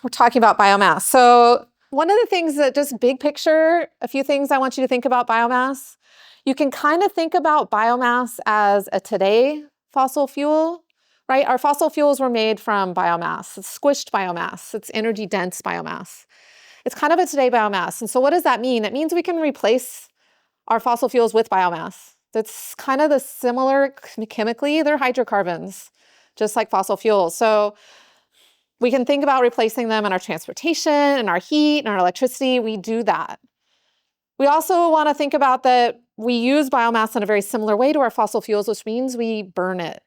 we're talking about biomass. So one of the things that just big picture, a few things I want you to think about biomass. You can kind of think about biomass as a today fossil fuel, right? Our fossil fuels were made from biomass. It's squished biomass. It's energy dense biomass. It's kind of a today biomass. And so what does that mean? It means we can replace our fossil fuels with biomass. That's kind of the similar chemically, they're hydrocarbons, just like fossil fuels. So we can think about replacing them in our transportation, in our heat, in our electricity. We do that. We also want to think about that we use biomass in a very similar way to our fossil fuels, which means we burn it.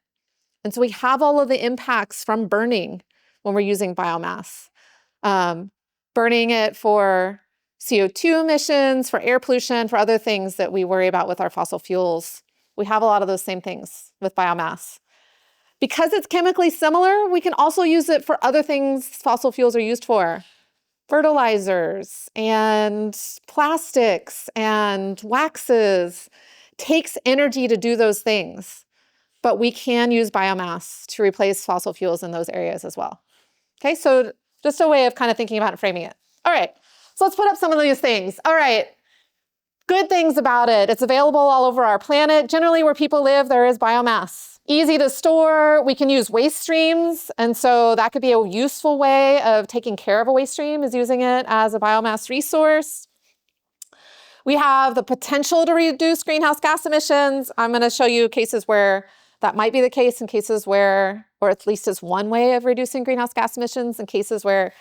And so we have all of the impacts from burning when we're using biomass. Burning it for CO2 emissions, for air pollution, for other things that we worry about with our fossil fuels. We have a lot of those same things with biomass. Because it's chemically similar, we can also use it for other things fossil fuels are used for. Fertilizers and plastics and waxes. Takes energy to do those things. But we can use biomass to replace fossil fuels in those areas as well. Okay, so just a way of kind of thinking about and framing it. All right, so let's put up some of these things. All right, good things about it. It's available all over our planet. Generally, where people live, there is biomass. Easy to store. We can use waste streams. And so that could be a useful way of taking care of a waste stream, is using it as a biomass resource. We have the potential to reduce greenhouse gas emissions. I'm going to show you cases where that might be the case, in cases where, or at least is one way of reducing greenhouse gas emissions, in cases where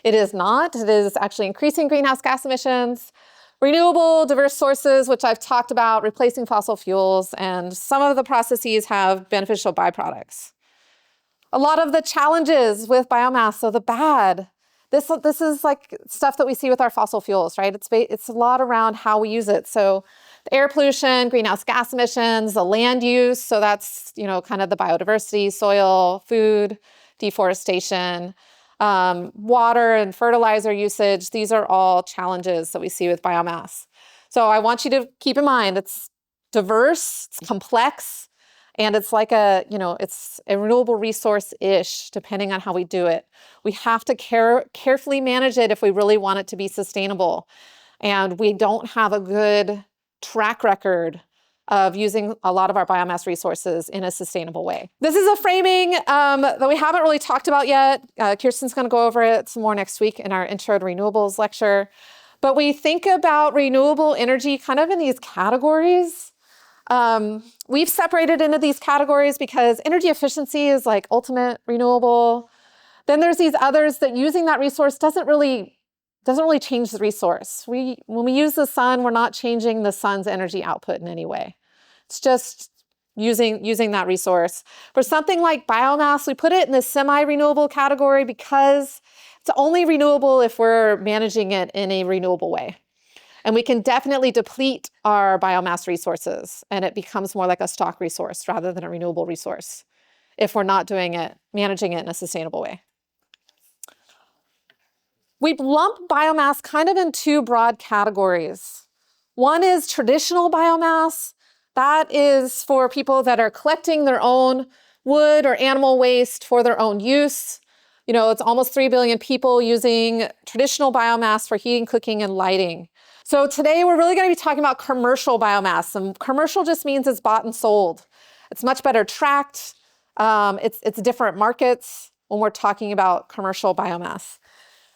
it is not. It is actually increasing greenhouse gas emissions. Renewable, diverse sources, which I've talked about, replacing fossil fuels, and some of the processes have beneficial byproducts. A lot of the challenges with biomass, so the bad, this is like stuff that we see with our fossil fuels, right? It's a lot around how we use it. So the air pollution, greenhouse gas emissions, the land use, so that's, kind of the biodiversity, soil, food, deforestation, water and fertilizer usage. These are all challenges that we see with biomass. So I want you to keep in mind, it's diverse, it's complex, and it's like it's a renewable resource-ish, depending on how we do it. We have to carefully manage it if we really want it to be sustainable. And we don't have a good track record of using a lot of our biomass resources in a sustainable way. This is a framing that we haven't really talked about yet. Kirsten's going to go over it some more next week in our Intro to Renewables lecture. But we think about renewable energy kind of in these categories. We've separated into these categories because energy efficiency is like ultimate renewable. Then there's these others that using that resource doesn't really change the resource. When we use the sun, we're not changing the sun's energy output in any way. It's just using that resource. For something like biomass, we put it in the semi-renewable category because it's only renewable if we're managing it in a renewable way. And we can definitely deplete our biomass resources, and it becomes more like a stock resource rather than a renewable resource if we're not managing it in a sustainable way. We lump biomass kind of in two broad categories. One is traditional biomass. That is for people that are collecting their own wood or animal waste for their own use. It's almost 3 billion people using traditional biomass for heating, cooking, and lighting. So today we're really going to be talking about commercial biomass. And commercial just means it's bought and sold. It's much better tracked. It's different markets when we're talking about commercial biomass.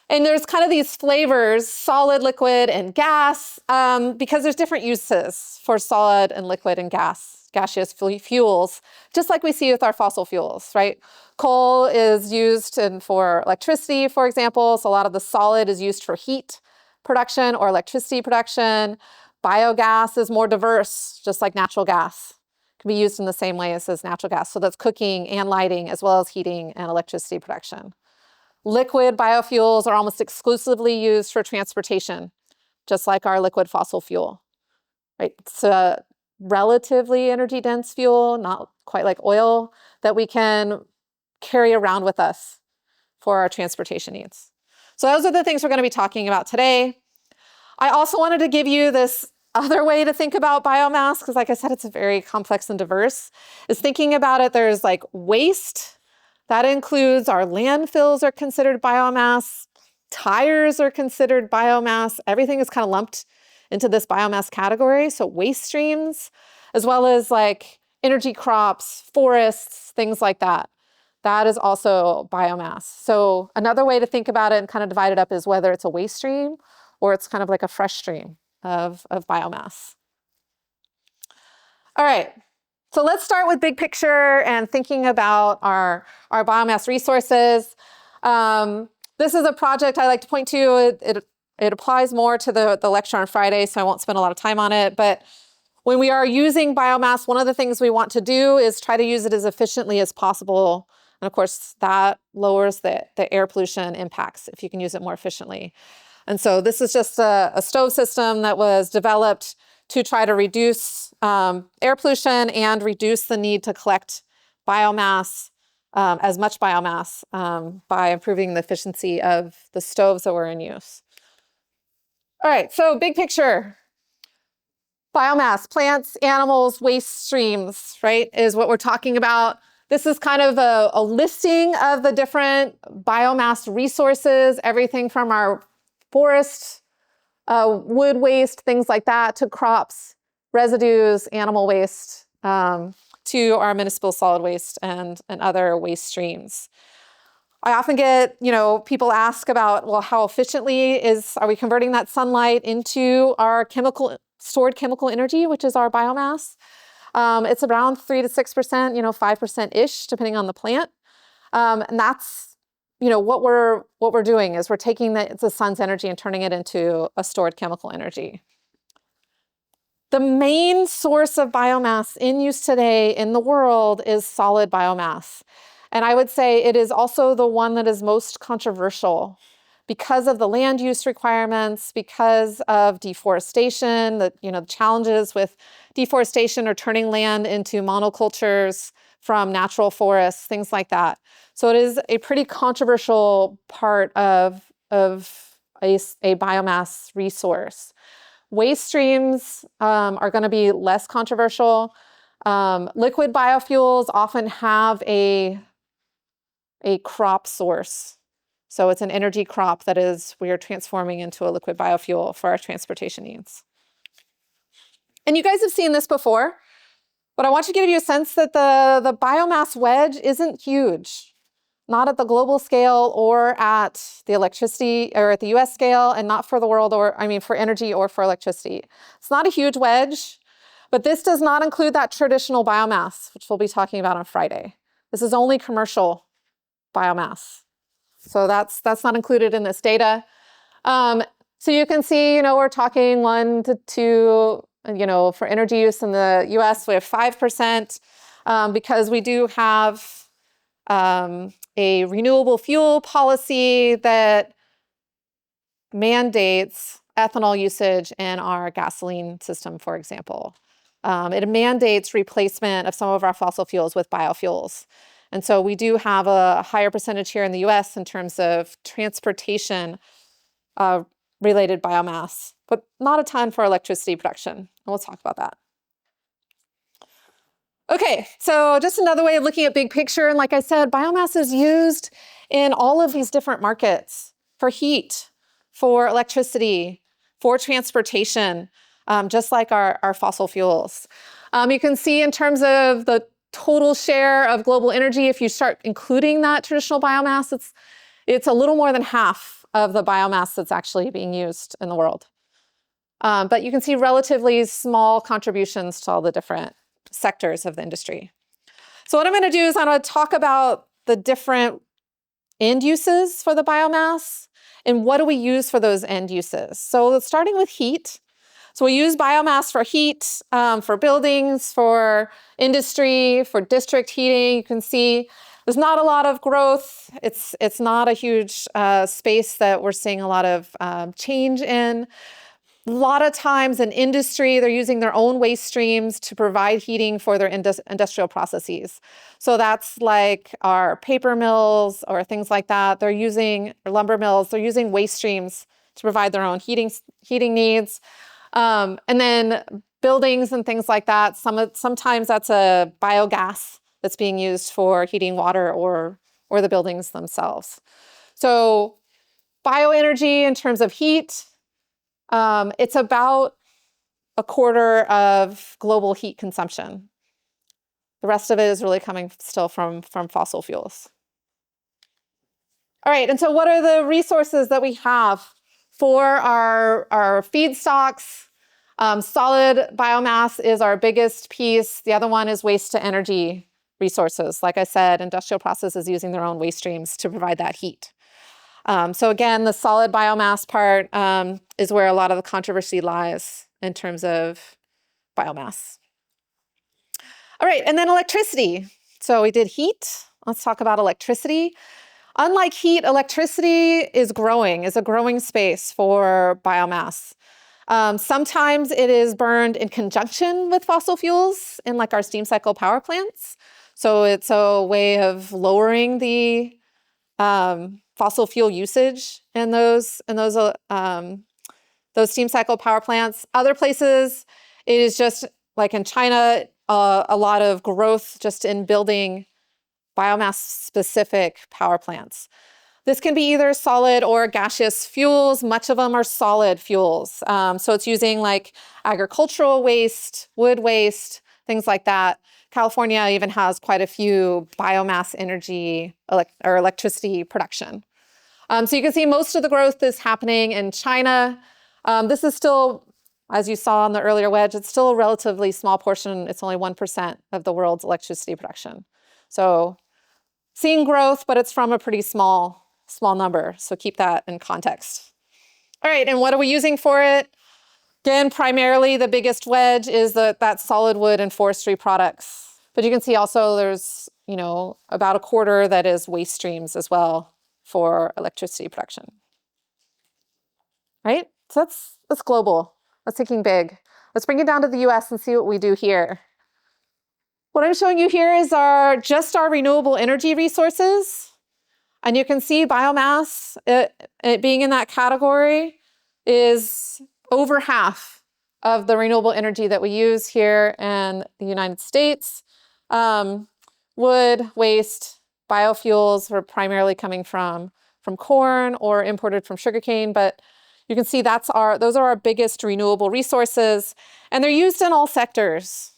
And there's kind of these flavors, solid, liquid, and gas, because there's different uses for solid and liquid and gaseous fuels, just like we see with our fossil fuels, right? Coal is used for electricity, for example, so a lot of the solid is used for heat production or electricity production. Biogas is more diverse, just like natural gas. It can be used in the same way as natural gas, so that's cooking and lighting, as well as heating and electricity production. Liquid biofuels are almost exclusively used for transportation, just like our liquid fossil fuel, right? It's a relatively energy-dense fuel, not quite like oil, that we can carry around with us for our transportation needs. So those are the things we're going to be talking about today. I also wanted to give you this other way to think about biomass, because like I said, it's very complex and diverse, is thinking about it, there's like waste That includes our landfills are considered biomass, tires are considered biomass, everything is kind of lumped into this biomass category. So waste streams, as well as like energy crops, forests, things like that. That is also biomass. So another way to think about it and kind of divide it up is whether it's a waste stream or it's kind of like a fresh stream of biomass. All right, so let's start with big picture and thinking about our biomass resources. This is a project I like to point to. It applies more to the lecture on Friday, so I won't spend a lot of time on it. But when we are using biomass, one of the things we want to do is try to use it as efficiently as possible. And of course, that lowers the air pollution impacts if you can use it more efficiently. And so this is just a stove system that was developed to try to reduce air pollution and reduce the need to collect biomass, as much biomass, by improving the efficiency of the stoves that were in use. All right, so big picture. Biomass, plants, animals, waste streams, right, is what we're talking about. This is kind of a listing of the different biomass resources, everything from our forest, wood waste, things like that, to crops, residues, animal waste, to our municipal solid waste and other waste streams. I often get, people ask about, well, how efficiently are we converting that sunlight into our stored chemical energy, which is our biomass? It's around 3 to 6%, 5%-ish, depending on the plant. And that's, what we're doing is we're taking the sun's energy and turning it into a stored chemical energy. The main source of biomass in use today in the world is solid biomass. And I would say it is also the one that is most controversial because of the land use requirements, because of deforestation, the challenges with deforestation or turning land into monocultures from natural forests, things like that. So it is a pretty controversial part of a biomass resource. Waste streams are going to be less controversial. Liquid biofuels often have a crop source. So it's an energy crop that we are transforming into a liquid biofuel for our transportation needs. And you guys have seen this before, but I want to give you a sense that the biomass wedge isn't huge, not at the global scale or at the electricity or at the US scale, and not for the world for energy or for electricity. It's not a huge wedge, but this does not include that traditional biomass, which we'll be talking about on Friday. This is only commercial biomass. So that's not included in this data. So you can see, we're talking 1 to 2, for energy use in the US, we have 5%, because we do have a renewable fuel policy that mandates ethanol usage in our gasoline system, for example. It mandates replacement of some of our fossil fuels with biofuels. And so we do have a higher percentage here in the US in terms of transportation related biomass, but not a ton for electricity production. And we'll talk about that. Okay, so just another way of looking at big picture. And like I said, biomass is used in all of these different markets for heat, for electricity, for transportation, just like our fossil fuels. You can see in terms of the total share of global energy, if you start including that traditional biomass, it's a little more than half of the biomass that's actually being used in the world. But you can see relatively small contributions to all the different sectors of the industry. So what I'm going to do is I'm going to talk about the different end uses for the biomass and what do we use for those end uses. So starting with heat. So we use biomass for heat, for buildings, for industry, for district heating. You can see there's not a lot of growth. It's not a huge space that we're seeing a lot of change in. A lot of times in industry, they're using their own waste streams to provide heating for their industrial processes. So that's like our paper mills or things like that. They're using lumber mills. They're using waste streams to provide their own heating needs. And then buildings and things like that. Sometimes that's a biogas that's being used for heating water or or the buildings themselves. So bioenergy in terms of heat, it's about a quarter of global heat consumption. The rest of it is really coming still from fossil fuels. All right, and so what are the resources that we have for our feedstocks? Solid biomass is our biggest piece. The other one is waste to energy resources. Like I said, industrial processes using their own waste streams to provide that heat. So again, the solid biomass part is where a lot of the controversy lies in terms of biomass. All right, and then electricity. So we did heat. Let's talk about electricity. Unlike heat, electricity is a growing space for biomass. Sometimes it is burned in conjunction with fossil fuels in like our steam cycle power plants. So it's a way of lowering the fossil fuel usage in those steam cycle power plants. Other places, it is just like in China, a lot of growth just in building biomass-specific power plants. This can be either solid or gaseous fuels. Much of them are solid fuels. So it's using like agricultural waste, wood waste, things like that. California even has quite a few biomass energy or electricity production. So you can see most of the growth is happening in China. This is still, as you saw on the earlier wedge, it's still a relatively small portion. It's only 1% of the world's electricity production. So seeing growth, but it's from a pretty small number. So keep that in context. All right, and what are we using for it? Again, primarily the biggest wedge is that solid wood and forestry products. But you can see also there's, about a quarter that is waste streams as well for electricity production. Right? So that's global. That's thinking big. Let's bring it down to the US and see what we do here. What I'm showing you here is just our renewable energy resources. And you can see biomass, it being in that category, is over half of the renewable energy that we use here in the United States. Wood, waste, biofuels are primarily coming from corn or imported from sugarcane, but you can see those are our biggest renewable resources, and they're used in all sectors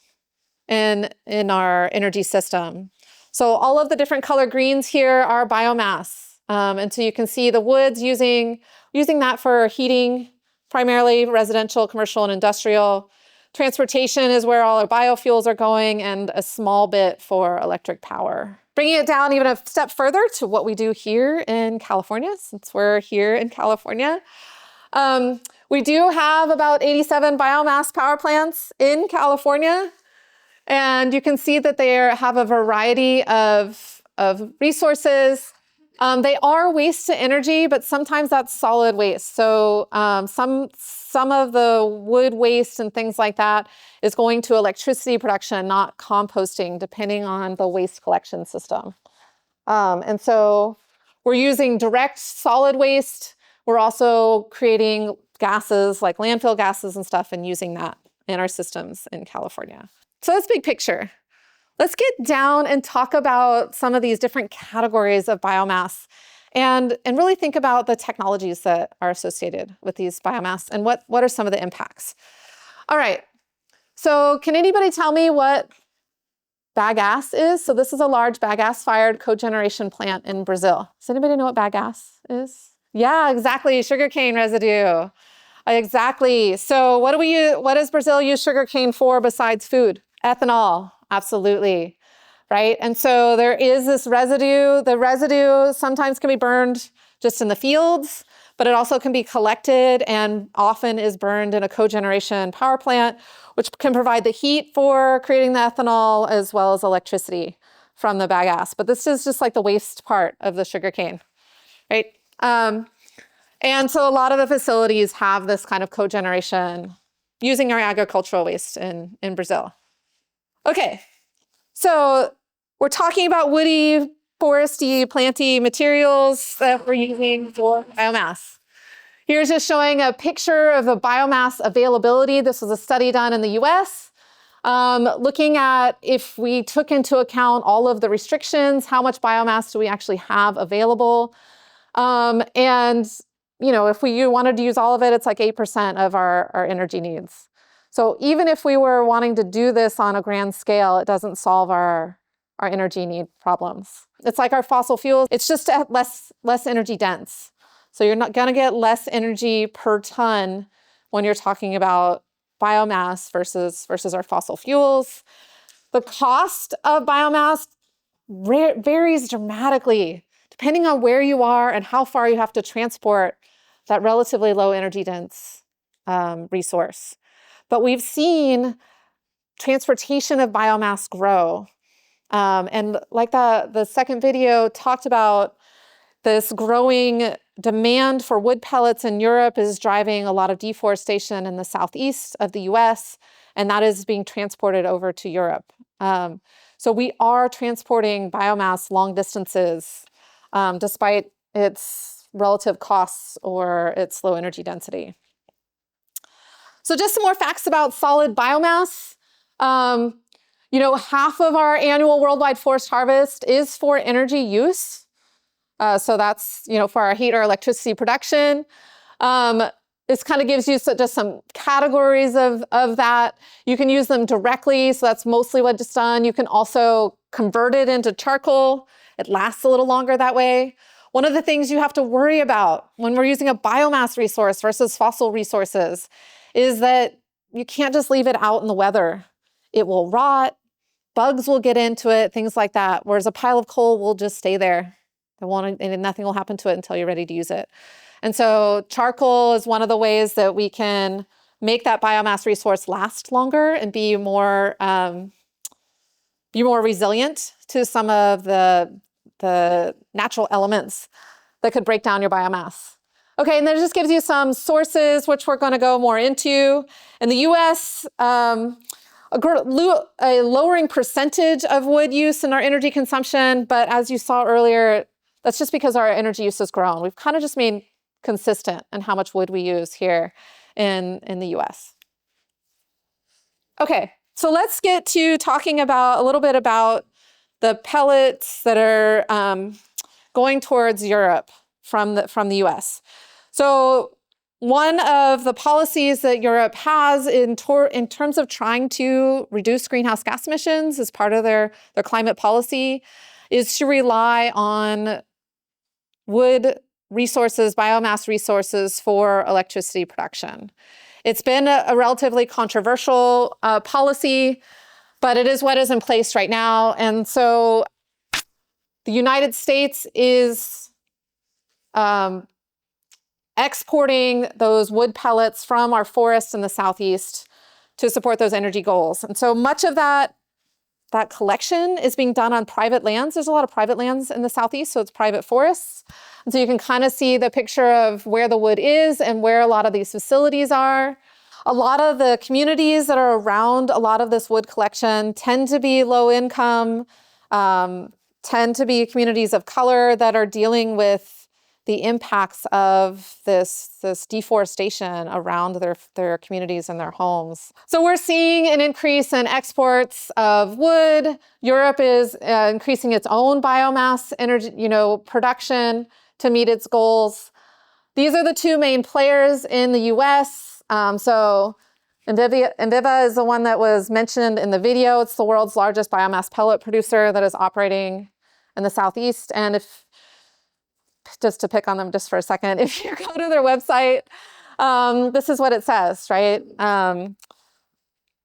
in our energy system. So all of the different color greens here are biomass. And so you can see the woods using that for heating, primarily residential, commercial, and industrial. Transportation is where all our biofuels are going, and a small bit for electric power. Bringing it down even a step further to what we do here in California, since we're here in California. We do have about 87 biomass power plants in California. And you can see that they have a variety of resources. They are waste to energy, but sometimes that's solid waste. So some of the wood waste and things like that is going to electricity production, not composting, depending on the waste collection system. And so we're using direct solid waste. We're also creating gases like landfill gases and stuff and using that in our systems in California. So that's big picture. Let's get down and talk about some of these different categories of biomass and really think about the technologies that are associated with these biomass and what are some of the impacts. All right, so can anybody tell me what bagasse is? So this is a large bagasse-fired cogeneration plant in Brazil. Does anybody know what bagasse is? Yeah, exactly, sugarcane residue. Exactly. So what does Brazil use sugarcane for besides food? Ethanol, absolutely, right? And so there is this residue. The residue sometimes can be burned just in the fields, but it also can be collected and often is burned in a cogeneration power plant, which can provide the heat for creating the ethanol as well as electricity from the bagasse. But this is just like the waste part of the sugarcane, right? And so a lot of the facilities have this kind of cogeneration using our agricultural waste in Brazil. Okay, so we're talking about woody, foresty, planty materials that we're using for biomass. Here's just showing a picture of the biomass availability. This was a study done in the US. Looking at if we took into account all of the restrictions, how much biomass do we actually have available? And if we wanted to use all of it, it's like 8% of our energy needs. So even if we were wanting to do this on a grand scale, it doesn't solve our energy need problems. It's like our fossil fuels, it's just less energy dense. So you're not gonna get less energy per ton when you're talking about biomass versus our fossil fuels. The cost of biomass varies dramatically depending on where you are and how far you have to transport that relatively low energy dense resource. But we've seen transportation of biomass grow. And like the second video talked about, this growing demand for wood pellets in Europe is driving a lot of deforestation in the southeast of the US, and that is being transported over to Europe. So we are transporting biomass long distances, despite its relative costs or its low energy density. So just some more facts about solid biomass. Half of our annual worldwide forest harvest is for energy use. So that's, for our heat or electricity production. This kind of gives you just some categories of that. You can use them directly, so that's mostly what it's done. You can also convert it into charcoal. It lasts a little longer that way. One of the things you have to worry about when we're using a biomass resource versus fossil resources is that you can't just leave it out in the weather. It will rot, bugs will get into it, things like that, whereas a pile of coal will just stay there. And nothing will happen to it until you're ready to use it. And so charcoal is one of the ways that we can make that biomass resource last longer and be more resilient to some of the natural elements that could break down your biomass. Okay, and then it just gives you some sources, which we're going to go more into. In the US, a lowering percentage of wood use in our energy consumption, but as you saw earlier, that's just because our energy use has grown. We've kind of just made consistent in how much wood we use here in the US. Okay, so let's get to talking about a little bit about the pellets that are going towards Europe from the US. So one of the policies that Europe has in terms of trying to reduce greenhouse gas emissions as part of their climate policy is to rely on wood resources, biomass resources for electricity production. It's been a relatively controversial policy, but it is what is in place right now. And so the United States is exporting those wood pellets from our forests in the Southeast to support those energy goals. And so much of that collection is being done on private lands. There's a lot of private lands in the Southeast, so it's private forests. And so you can kind of see the picture of where the wood is and where a lot of these facilities are. A lot of the communities that are around a lot of this wood collection tend to be low income, tend to be communities of color that are dealing with the impacts of this deforestation around their communities and their homes. So we're seeing an increase in exports of wood. Europe is increasing its own biomass energy, production to meet its goals. These are the two main players in the US. So Enviva is the one that was mentioned in the video. It's the world's largest biomass pellet producer that is operating in the Southeast. And just to pick on them just for a second, if you go to their website, this is what it says, right?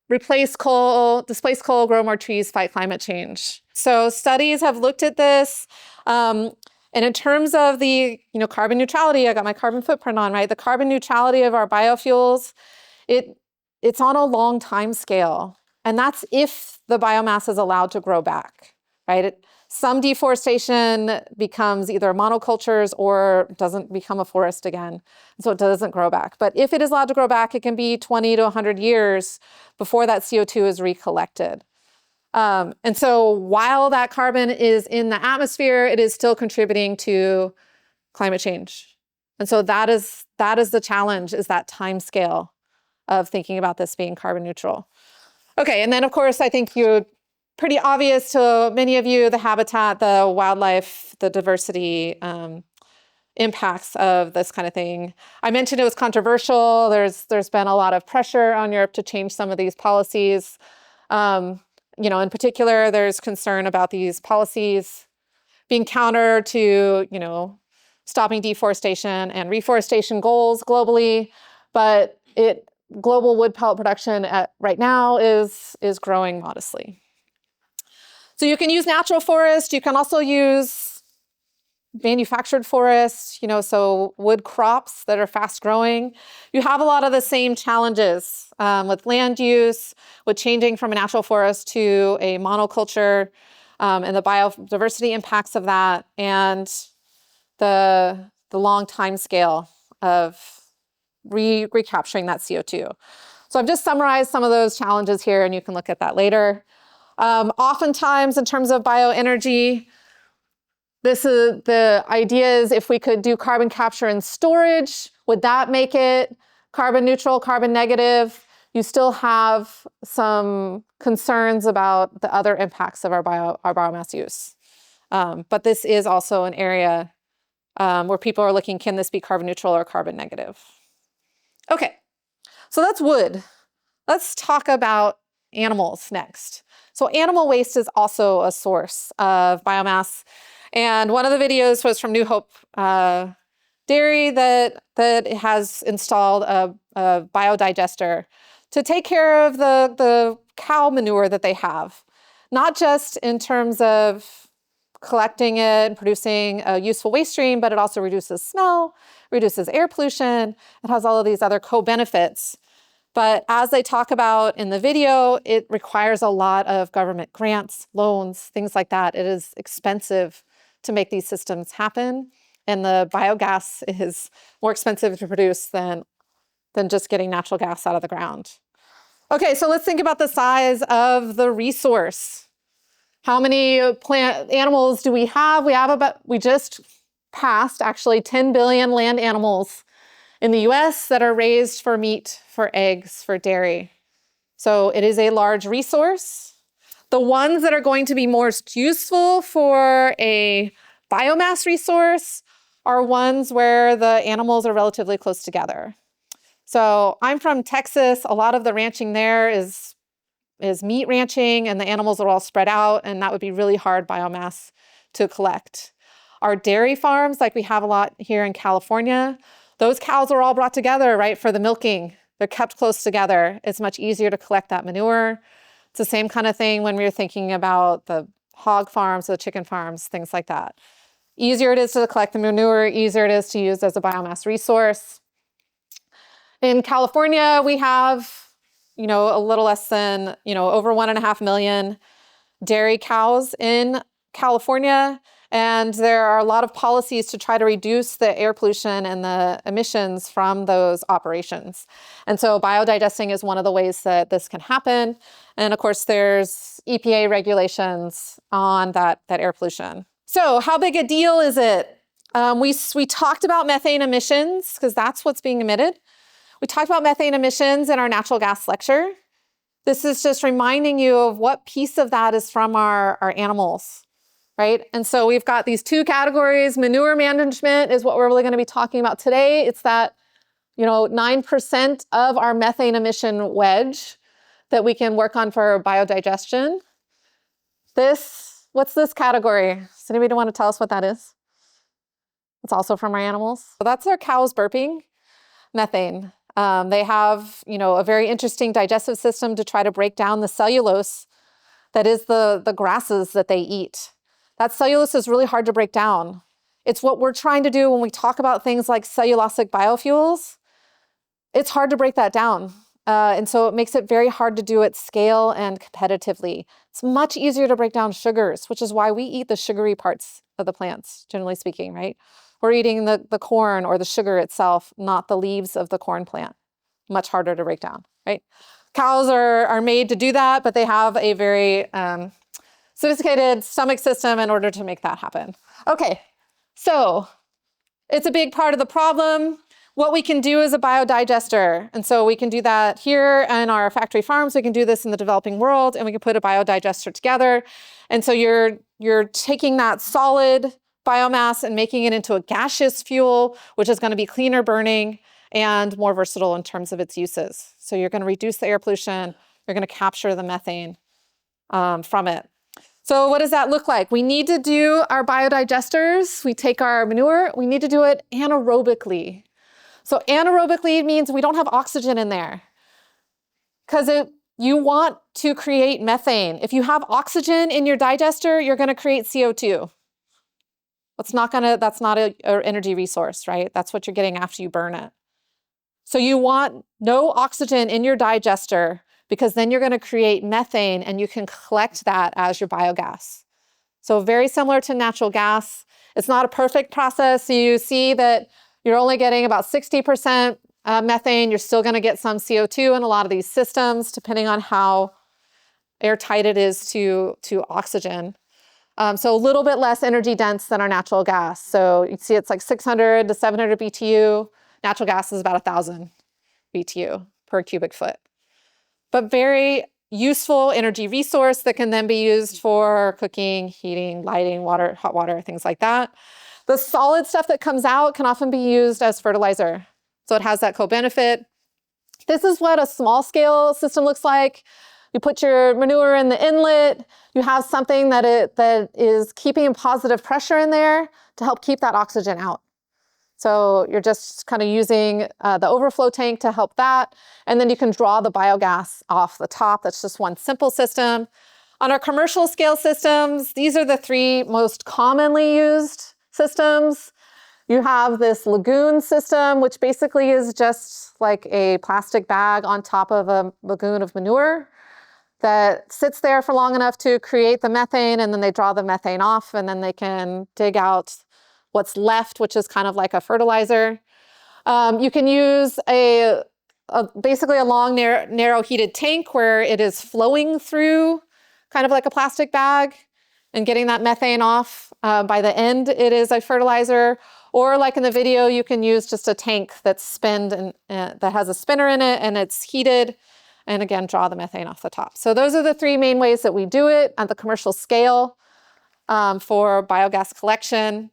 Replace coal, displace coal, grow more trees, fight climate change. So studies have looked at this. And in terms of the carbon neutrality, I got my carbon footprint on, right? The carbon neutrality of our biofuels, it's on a long time scale. And that's if the biomass is allowed to grow back, right? Some deforestation becomes either monocultures or doesn't become a forest again. So it doesn't grow back. But if it is allowed to grow back, it can be 20 to 100 years before that CO2 is recollected. And so while that carbon is in the atmosphere, it is still contributing to climate change. And so that is the challenge, is that time scale of thinking about this being carbon neutral. Okay, and then of course, I think pretty obvious to many of you, the habitat, the wildlife, the diversity impacts of this kind of thing. I mentioned it was controversial. There's been a lot of pressure on Europe to change some of these policies. In particular, there's concern about these policies being counter to, stopping deforestation and reforestation goals globally. But global wood pellet production right now is growing modestly. So you can use natural forest. You can also use manufactured forest, so wood crops that are fast growing. You have a lot of the same challenges with land use, with changing from a natural forest to a monoculture, and the biodiversity impacts of that, and the long time scale of recapturing that CO2. So I've just summarized some of those challenges here, and you can look at that later. Oftentimes, in terms of bioenergy, the idea is if we could do carbon capture and storage, would that make it carbon neutral, carbon negative? You still have some concerns about the other impacts of our biomass use. But this is also an area where people are looking, can this be carbon neutral or carbon negative? Okay, so that's wood. Let's talk about animals next. So animal waste is also a source of biomass. And one of the videos was from New Hope Dairy that has installed a biodigester to take care of the cow manure that they have, not just in terms of collecting it and producing a useful waste stream, but it also reduces smell, reduces air pollution. It has all of these other co-benefits. But as they talk about in the video, it requires a lot of government grants, loans, things like that. It is expensive to make these systems happen. And the biogas is more expensive to produce than just getting natural gas out of the ground. Okay, so let's think about the size of the resource. How many animals do we have? We just passed actually 10 billion land animals in the US that are raised for meat, for eggs, for dairy. So it is a large resource. The ones that are going to be most useful for a biomass resource are ones where the animals are relatively close together. So I'm from Texas. A lot of the ranching there is meat ranching, and the animals are all spread out, and that would be really hard biomass to collect. Our dairy farms, like we have a lot here in California, those cows are all brought together, right, for the milking. They're kept close together. It's much easier to collect that manure. It's the same kind of thing when we were thinking about the hog farms, the chicken farms, things like that. Easier it is to collect the manure, easier it is to use as a biomass resource. In California, we have a little less than, over 1.5 million dairy cows in California. And there are a lot of policies to try to reduce the air pollution and the emissions from those operations. And so biodigesting is one of the ways that this can happen. And of course, there's EPA regulations on that air pollution. So how big a deal is it? We talked about methane emissions because that's what's being emitted. We talked about methane emissions in our natural gas lecture. This is just reminding you of what piece of that is from our animals, right? And so we've got these two categories. Manure management is what we're really going to be talking about today. It's that, 9% of our methane emission wedge that we can work on for biodigestion. What's this category? Does anybody want to tell us what that is? It's also from our animals. So that's our cows burping methane. They have, a very interesting digestive system to try to break down the cellulose that is the grasses that they eat. That cellulose is really hard to break down. It's what we're trying to do when we talk about things like cellulosic biofuels. It's hard to break that down. And so it makes it very hard to do at scale and competitively. It's much easier to break down sugars, which is why we eat the sugary parts of the plants, generally speaking, right? We're eating the corn or the sugar itself, not the leaves of the corn plant. Much harder to break down, right? Cows are made to do that, but they have a very sophisticated stomach system in order to make that happen. Okay, so it's a big part of the problem. what we can do as a biodigester. And so we can do that here in our factory farms. We can do this in the developing world, and we can put a biodigester together. And so you're taking that solid biomass and making it into a gaseous fuel, which is going to be cleaner burning and more versatile in terms of its uses. So you're going to reduce the air pollution. You're going to capture the methane from it. So what does that look like? We need to do our biodigesters. We take our manure. We need to do it anaerobically. So anaerobically means we don't have oxygen in there because you want to create methane. If you have oxygen in your digester, you're going to create CO2. That's not an energy resource, right? That's what you're getting after you burn it. So you want no oxygen in your digester because then you're going to create methane and you can collect that as your biogas. So very similar to natural gas. It's not a perfect process. You see that you're only getting about 60% methane. You're still going to get some CO2 in a lot of these systems, depending on how airtight it is to oxygen. So a little bit less energy dense than our natural gas. So you see it's like 600 to 700 BTU. Natural gas is about 1,000 BTU per cubic foot. But very useful energy resource that can then be used for cooking, heating, lighting, water, hot water, things like that. The solid stuff that comes out can often be used as fertilizer. So it has that co-benefit. This is what a small scale system looks like. You put your manure in the inlet. You have something that is keeping positive pressure in there to help keep that oxygen out. So you're just kind of using the overflow tank to help that. And then you can draw the biogas off the top. That's just one simple system. On our commercial scale systems, these are the 3 most commonly used systems. You have this lagoon system, which basically is just like a plastic bag on top of a lagoon of manure that sits there for long enough to create the methane, and then they draw the methane off, and then they can dig out what's left, which is kind of like a fertilizer. You can use basically a long, narrow heated tank where it is flowing through kind of like a plastic bag and getting that methane off. By the end, it is a fertilizer. Or like in the video, you can use just a tank that's spinned and that has a spinner in it, and it's heated, and again, draw the methane off the top. So those are the 3 main ways that we do it at the commercial scale for biogas collection.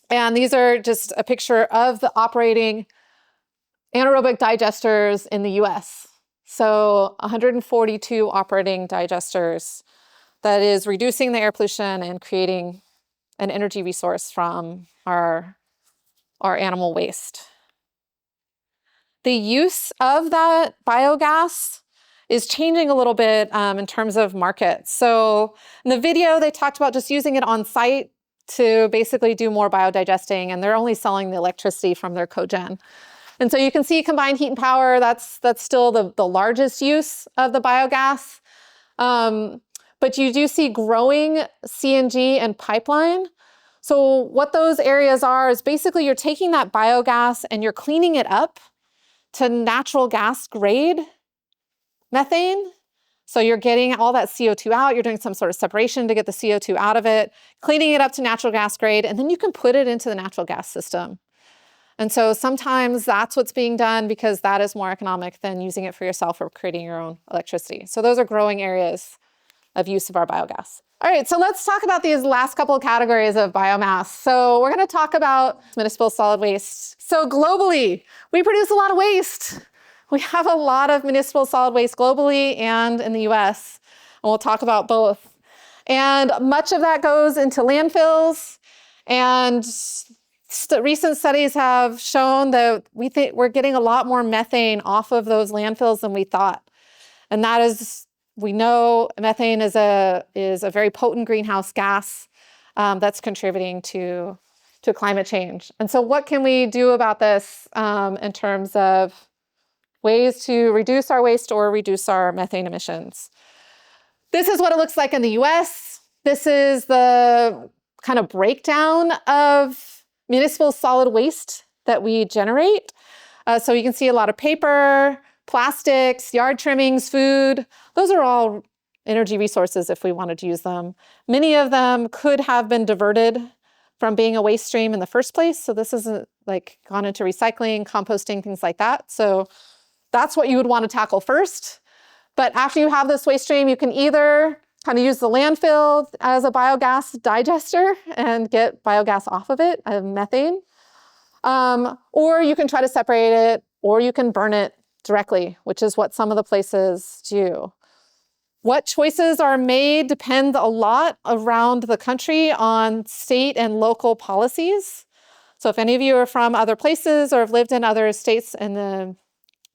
And these are just a picture of the operating anaerobic digesters in the US. So 142 operating digesters that is reducing the air pollution and creating an energy resource from our animal waste. The use of that biogas is changing a little bit in terms of markets. So in the video, they talked about just using it on site to basically do more biodigesting, and they're only selling the electricity from their cogen. And so you can see combined heat and power, that's still the largest use of the biogas. But you do see growing CNG and pipeline. So what those areas are is basically you're taking that biogas and you're cleaning it up to natural gas grade methane. So you're getting all that CO2 out, you're doing some sort of separation to get the CO2 out of it, cleaning it up to natural gas grade, and then you can put it into the natural gas system. And so sometimes that's what's being done because that is more economic than using it for yourself or creating your own electricity. So those are growing areas of use of our biogas. All right, so let's talk about these last couple of categories of biomass. So we're going to talk about municipal solid waste. So globally, we produce a lot of waste. We have a lot of municipal solid waste globally and in the US, and we'll talk about both. And much of that goes into landfills, and recent studies have shown that we think we're getting a lot more methane off of those landfills than we thought. And that is, we know methane is a very potent greenhouse gas that's contributing to climate change. And so what can we do about this in terms of ways to reduce our waste or reduce our methane emissions? This is what it looks like in the US. This is the kind of breakdown of municipal solid waste that we generate. So you can see a lot of paper, plastics, yard trimmings, food. Those are all energy resources if we wanted to use them. Many of them could have been diverted from being a waste stream in the first place. So this isn't like gone into recycling, composting, things like that. So that's what you would want to tackle first. But after you have this waste stream, you can either kind of use the landfill as a biogas digester and get biogas off of it, methane, or you can try to separate it, or you can burn it directly, which is what some of the places do. What choices are made depend a lot around the country on state and local policies. So if any of you are from other places or have lived in other states in the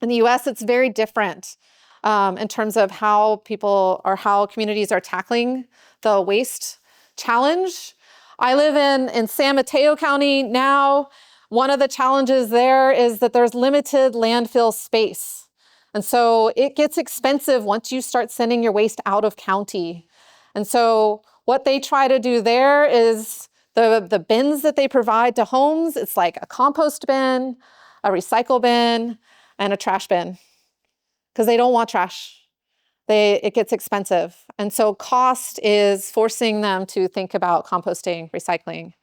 US, it's very different in terms of how people or how communities are tackling the waste challenge. I live in San Mateo County now. One of the challenges there is that there's limited landfill space. And so it gets expensive once you start sending your waste out of county. And so what they try to do there is the bins that they provide to homes, it's like a compost bin, a recycle bin, and a trash bin, because they don't want trash. It gets expensive. And so cost is forcing them to think about composting, recycling,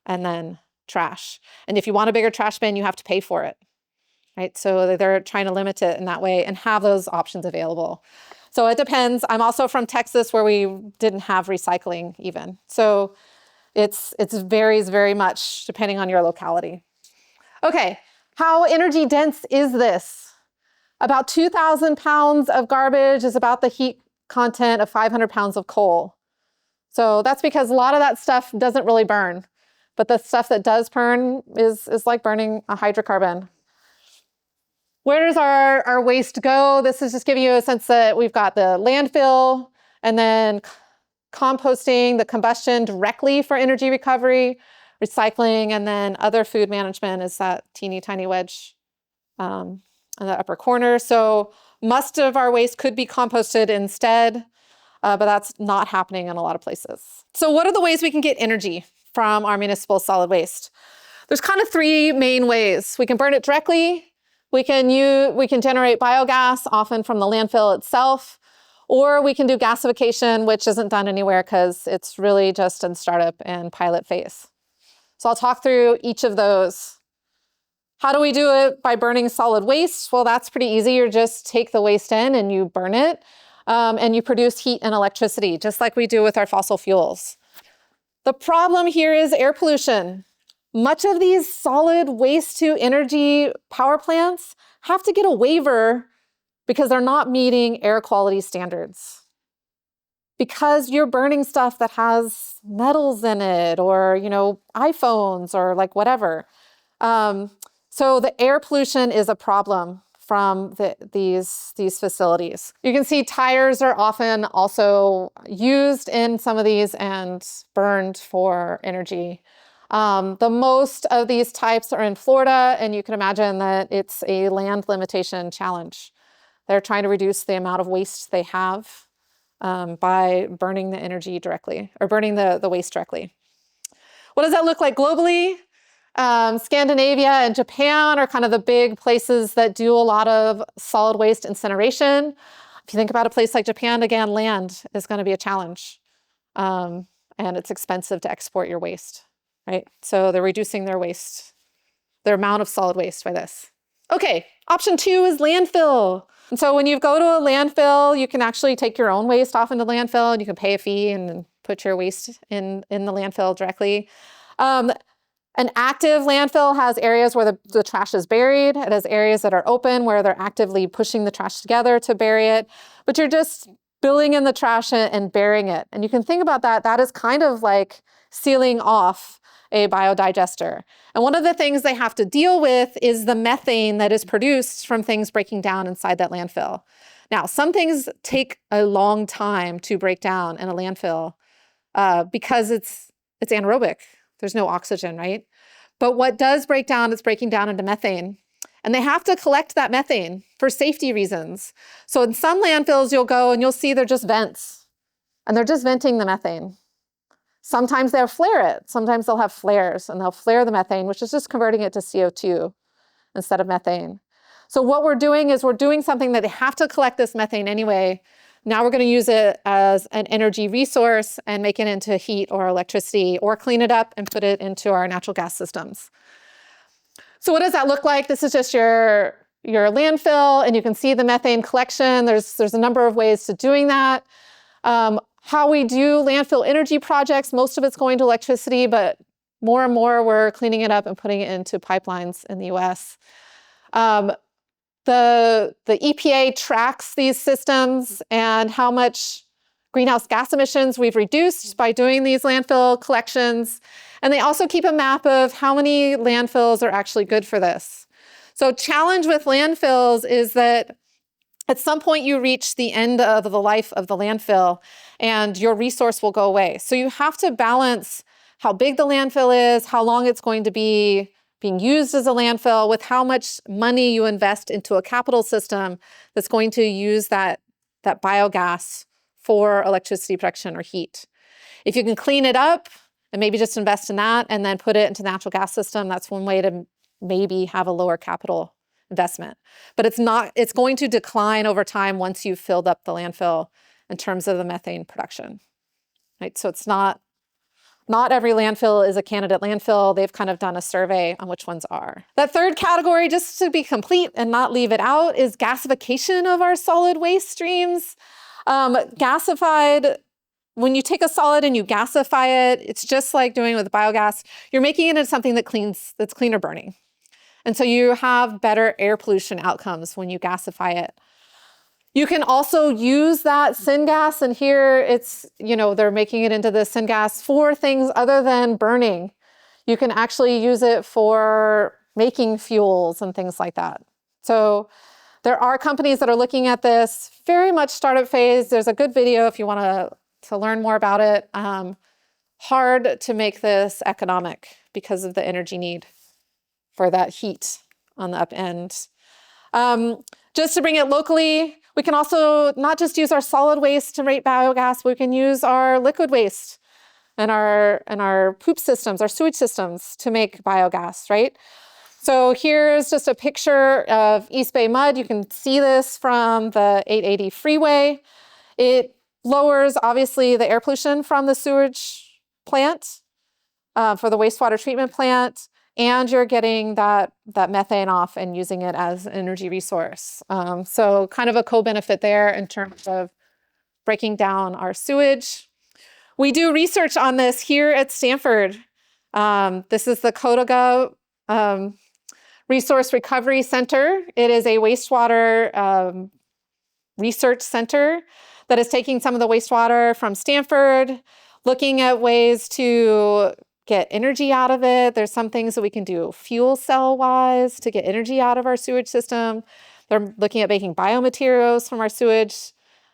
and then trash. And if you want a bigger trash bin, you have to pay for it. Right? So they're trying to limit it in that way and have those options available. So it depends. I'm also from Texas where we didn't have recycling even. So it varies very much depending on your locality. Okay, how energy dense is this? About 2,000 pounds of garbage is about the heat content of 500 pounds of coal. So that's because a lot of that stuff doesn't really burn. But the stuff that does burn is like burning a hydrocarbon. Where does our waste go? This is just giving you a sense that we've got the landfill and then composting, the combustion directly for energy recovery, recycling, and then other food management is that teeny tiny wedge in the upper corner. So most of our waste could be composted instead, but that's not happening in a lot of places. So what are the ways we can get energy from our municipal solid waste? There's kind of three main ways. We can burn it directly. We can generate biogas, often from the landfill itself, or we can do gasification, which isn't done anywhere because it's really just in startup and pilot phase. So I'll talk through each of those. How do we do it? By burning solid waste? Well, that's pretty easy. You just take the waste in and you burn it, and you produce heat and electricity, just like we do with our fossil fuels. The problem here is air pollution. Much of these solid waste to energy power plants have to get a waiver because they're not meeting air quality standards. Because you're burning stuff that has metals in it or, iPhones or like whatever. So the air pollution is a problem from these facilities. You can see tires are often also used in some of these and burned for energy. The most of these types are in Florida, and you can imagine that it's a land limitation challenge. They're trying to reduce the amount of waste they have by burning the energy directly, or burning the waste directly. What does that look like globally? Scandinavia and Japan are kind of the big places that do a lot of solid waste incineration. If you think about a place like Japan, again, land is going to be a challenge, and it's expensive to export your waste. Right? So they're reducing their waste, their amount of solid waste by this. Okay, option 2 is landfill. And so when you go to a landfill, you can actually take your own waste off into landfill and you can pay a fee and put your waste in the landfill directly. An active landfill has areas where the trash is buried. It has areas that are open where they're actively pushing the trash together to bury it. But you're just filling in the trash and burying it. And you can think about that. That is kind of like sealing off a biodigester. And one of the things they have to deal with is the methane that is produced from things breaking down inside that landfill. Now, some things take a long time to break down in a landfill because it's anaerobic. There's no oxygen, right? But what does break down is breaking down into methane. And they have to collect that methane for safety reasons. So in some landfills, you'll go and you'll see they're just vents. And they're just venting the methane. Sometimes they'll flare it. Sometimes they'll have flares and they'll flare the methane, which is just converting it to CO2 instead of methane. So what we're doing is we're doing something that they have to collect this methane anyway. Now we're going to use it as an energy resource and make it into heat or electricity, or clean it up and put it into our natural gas systems. So what does that look like? This is just your landfill, and you can see the methane collection. There's a number of ways to doing that. How we do landfill energy projects, most of it's going to electricity, but more and more we're cleaning it up and putting it into pipelines in the US. The EPA tracks these systems and how much greenhouse gas emissions we've reduced by doing these landfill collections. And they also keep a map of how many landfills are actually good for this. So challenge with landfills is that at some point you reach the end of the life of the landfill and your resource will go away. So you have to balance how big the landfill is, how long it's going to be being used as a landfill, with how much money you invest into a capital system that's going to use that biogas for electricity production or heat. If you can clean it up and maybe just invest in that and then put it into the natural gas system, that's one way to maybe have a lower capital investment. But it's going to decline over time once you've filled up the landfill in terms of the methane production. Right? So it's not every landfill is a candidate landfill. They've kind of done a survey on which ones are. That third category, just to be complete and not leave it out, is gasification of our solid waste streams. Gasified, when you take a solid and you gasify it, it's just like doing with biogas. You're making it into something that's cleaner burning. And so you have better air pollution outcomes when you gasify it. You can also use that syngas, and here it's, they're making it into the syngas for things other than burning. You can actually use it for making fuels and things like that. So there are companies that are looking at this, very much startup phase. There's a good video if you want to learn more about it. Hard to make this economic because of the energy need for that heat on the up end. Just to bring it locally, we can also not just use our solid waste to make biogas, we can use our liquid waste and our poop systems, our sewage systems to make biogas, right? So here's just a picture of East Bay mud. You can see this from the 880 freeway. It lowers, obviously, the air pollution from the sewage plant for the wastewater treatment plant, and you're getting that methane off and using it as an energy resource. So kind of a co-benefit there in terms of breaking down our sewage. We do research on this here at Stanford. This is the Codaga Resource Recovery Center. It is a wastewater research center that is taking some of the wastewater from Stanford, looking at ways to get energy out of it. There's some things that we can do fuel cell wise to get energy out of our sewage system. They're looking at making biomaterials from our sewage.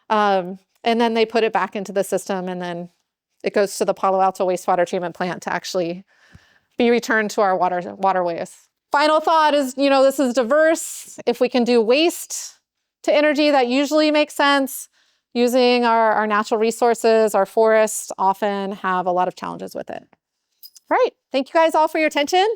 And then they put it back into the system, and then it goes to the Palo Alto wastewater treatment plant to actually be returned to our waterways. Final thought is, this is diverse. If we can do waste to energy, that usually makes sense. Using our natural resources, our forests often have a lot of challenges with it. All right, thank you guys all for your attention.